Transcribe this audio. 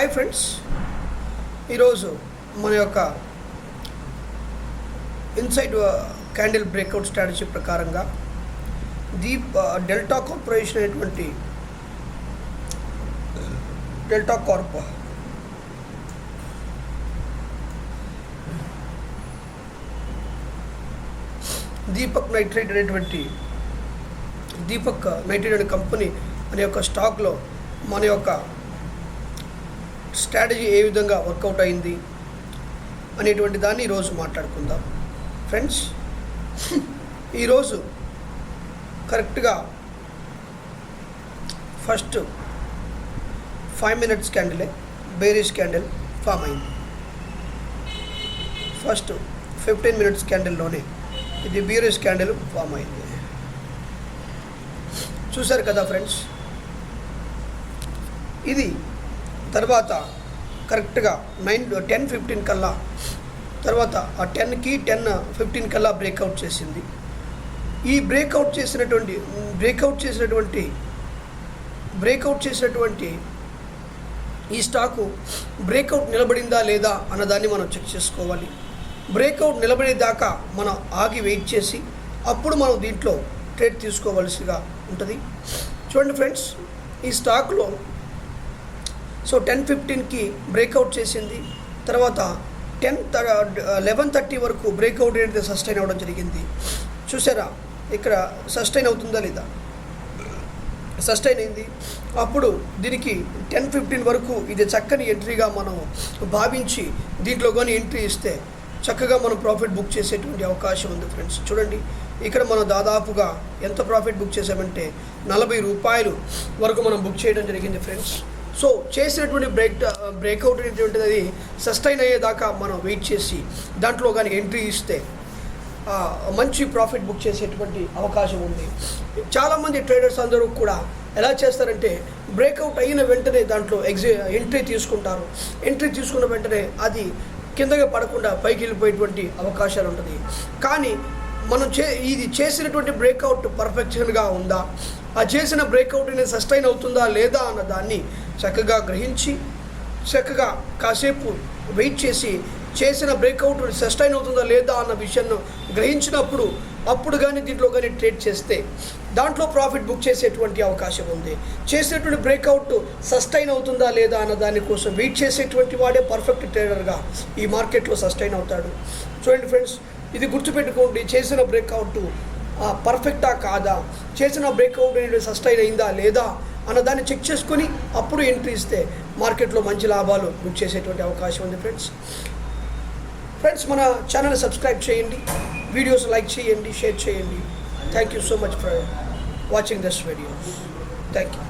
Hi friends, ఈరోజు మన యొక్క ఇన్సైడ్ క్యాండిల్ బ్రేక్అవుట్ స్ట్రాటజీ ప్రకారంగా డెల్టా కార్పొరేషన్ అనేటువంటి డెల్టా కార్ప్ దీపక్ నైట్రేట్ అనే కంపెనీ అనే యొక్క స్టాక్లో మన యొక్క స్ట్రాటజీ ఏ విధంగా వర్కౌట్ అయింది అనేటువంటి దాన్ని ఈరోజు మాట్లాడుకుందాం. ఫ్రెండ్స్, ఈరోజు కరెక్ట్గా ఫస్ట్ 5 minutes క్యాండిలే బేరిష్ క్యాండిల్ ఫామ్ అయింది. ఫస్ట్ 15 minutes క్యాండిల్లోనే ఇది బేరిష్ క్యాండిల్ ఫామ్ అయింది. చూశారు కదా ఫ్రెండ్స్. ఇది తర్వాత కరెక్ట్గా 10:15 కల్లా తర్వాత ఆ 10కి 10:15 కల్లా బ్రేక్అవుట్ చేసింది. ఈ బ్రేక్అవుట్ చేసినటువంటి ఈ స్టాకు బ్రేక్అవుట్ నిలబడిందా లేదా అన్నదాన్ని మనం చెక్ చేసుకోవాలి. బ్రేక్అవుట్ నిలబడేదాకా మనం ఆగి వెయిట్ చేసి అప్పుడు మనం దీంట్లో ట్రేడ్ తీసుకోవాల్సిగా ఉంటుంది. చూడండి ఫ్రెండ్స్, ఈ స్టాక్లో 10:15కి బ్రేక్అవుట్ చేసింది. తర్వాత 11:30 వరకు బ్రేక్అవుట్ అనేది సస్టైన్ అవ్వడం జరిగింది. చూసారా, ఇక్కడ సస్టైన్ అవుతుందా లేదా? సస్టైన్ అయింది. అప్పుడు దీనికి 10:15 వరకు ఇది చక్కని ఎంట్రీగా మనం భావించి దీంట్లో కానీ ఎంట్రీ ఇస్తే చక్కగా మనం ప్రాఫిట్ బుక్ చేసేటువంటి అవకాశం ఉంది. ఫ్రెండ్స్ చూడండి, ఇక్కడ మనం దాదాపుగా ఎంత ప్రాఫిట్ బుక్ చేసామంటే 40 రూపాయలు వరకు మనం బుక్ చేయడం జరిగింది. ఫ్రెండ్స్, సో చేసినటువంటి బ్రేక్అవుట్ అనేటువంటిది అది సస్టైన్ అయ్యేదాకా మనం వెయిట్ చేసి దాంట్లో కానీ ఎంట్రీ ఇస్తే మంచి ప్రాఫిట్ బుక్ చేసేటువంటి అవకాశం ఉంది. చాలామంది ట్రేడర్స్ అందరూ కూడా ఎలా చేస్తారంటే బ్రేక్అవుట్ అయిన వెంటనే దాంట్లో ఎంట్రీ తీసుకుంటారు. ఎంట్రీ తీసుకున్న వెంటనే అది కిందగా పడకుండా పైకి వెళ్ళిపోయేటువంటి అవకాశాలు ఉంటుంది. కానీ మనం ఇది చేసినటువంటి బ్రేక్అవుట్ పర్ఫెక్షన్గా ఉందా, ఆ చేసిన బ్రేక్అవుట్ అనేది సస్టైన్ అవుతుందా లేదా అన్న దాన్ని చక్కగా గ్రహించి చక్కగా కాసేపు వెయిట్ చేసి చేసిన బ్రేక్అవుట్ సస్టైన్ అవుతుందా లేదా అన్న విషయాన్ని గ్రహించినప్పుడు అప్పుడు కానీ దీంట్లో కానీ ట్రేడ్ చేస్తే దాంట్లో ప్రాఫిట్ బుక్ చేసేటువంటి అవకాశం ఉంది. చేసేటువంటి బ్రేక్అవుట్ సస్టైన్ అవుతుందా లేదా అన్న దానికోసం వెయిట్ చేసేటువంటి వాడే పర్ఫెక్ట్ ట్రేడర్గా ఈ మార్కెట్లో సస్టైన్ అవుతాడు. చూడండి ఫ్రెండ్స్, ఇది గుర్తుపెట్టుకోండి. చేసిన బ్రేక్అవుట్ పర్ఫెక్టా కాదా, చేసిన బ్రేక్అవుట్ అనేది సస్టైన్ అయిందా లేదా అన్నదాన్ని చెక్ చేసుకొని అప్పుడు ఎంట్రీ ఇస్తే మార్కెట్లో మంచి లాభాలు బుక్ చేసేటువంటి అవకాశం ఉంది. ఫ్రెండ్స్, మన ఛానల్ని సబ్స్క్రైబ్ చేయండి, వీడియోస్ లైక్ చేయండి, షేర్ చేయండి. Thank you so much for watching this videos. Thank you.